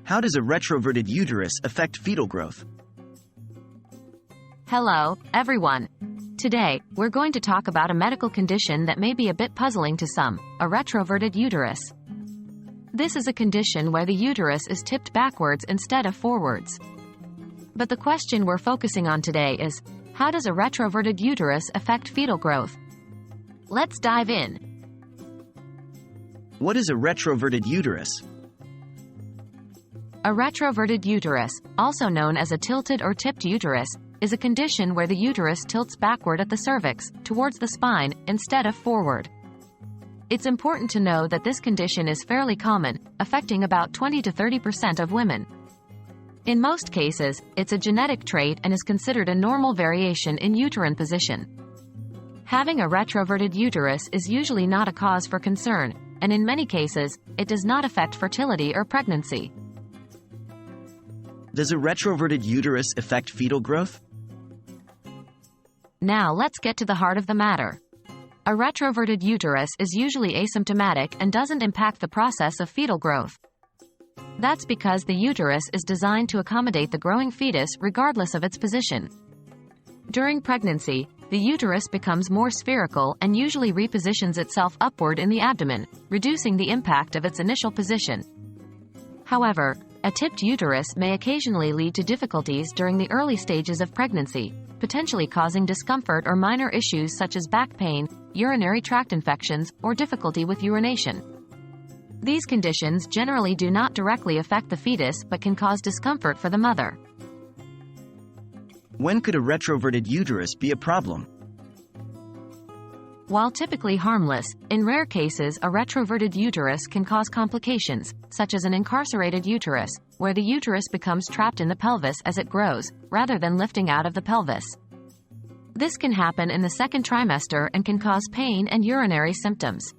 How does a retroverted uterus affect fetal growth? Hello, everyone. Today, we're going to talk about a medical condition that may be a bit puzzling to some, a retroverted uterus. This is a condition where the uterus is tipped backwards instead of forwards. But the question we're focusing on today is, how does a retroverted uterus affect fetal growth? Let's dive in. What is a retroverted uterus? A retroverted uterus, also known as a tilted or tipped uterus, is a condition where the uterus tilts backward at the cervix, towards the spine, instead of forward. It's important to know that this condition is fairly common, affecting about 20 to 30% of women. In most cases, it's a genetic trait and is considered a normal variation in uterine position. Having a retroverted uterus is usually not a cause for concern, and in many cases, it does not affect fertility or pregnancy. Does a retroverted uterus affect fetal growth? Now let's get to the heart of the matter. A retroverted uterus is usually asymptomatic and doesn't impact the process of fetal growth. That's because the uterus is designed to accommodate the growing fetus regardless of its position. During pregnancy, the uterus becomes more spherical and usually repositions itself upward in the abdomen, reducing the impact of its initial position. However, a tipped uterus may occasionally lead to difficulties during the early stages of pregnancy, potentially causing discomfort or minor issues such as back pain, urinary tract infections, or difficulty with urination. These conditions generally do not directly affect the fetus but can cause discomfort for the mother. When could a retroverted uterus be a problem? While typically harmless, in rare cases a retroverted uterus can cause complications, such as an incarcerated uterus, where the uterus becomes trapped in the pelvis as it grows, rather than lifting out of the pelvis. This can happen in the second trimester and can cause pain and urinary symptoms.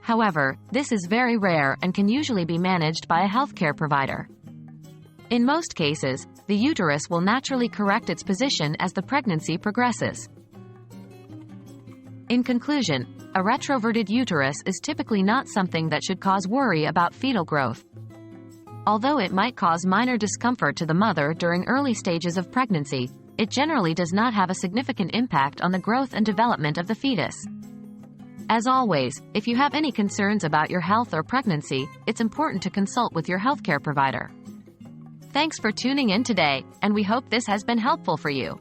However, this is very rare and can usually be managed by a healthcare provider. In most cases, the uterus will naturally correct its position as the pregnancy progresses. In conclusion, a retroverted uterus is typically not something that should cause worry about fetal growth. Although it might cause minor discomfort to the mother during early stages of pregnancy, it generally does not have a significant impact on the growth and development of the fetus. As always, if you have any concerns about your health or pregnancy, it's important to consult with your healthcare provider. Thanks for tuning in today, and we hope this has been helpful for you.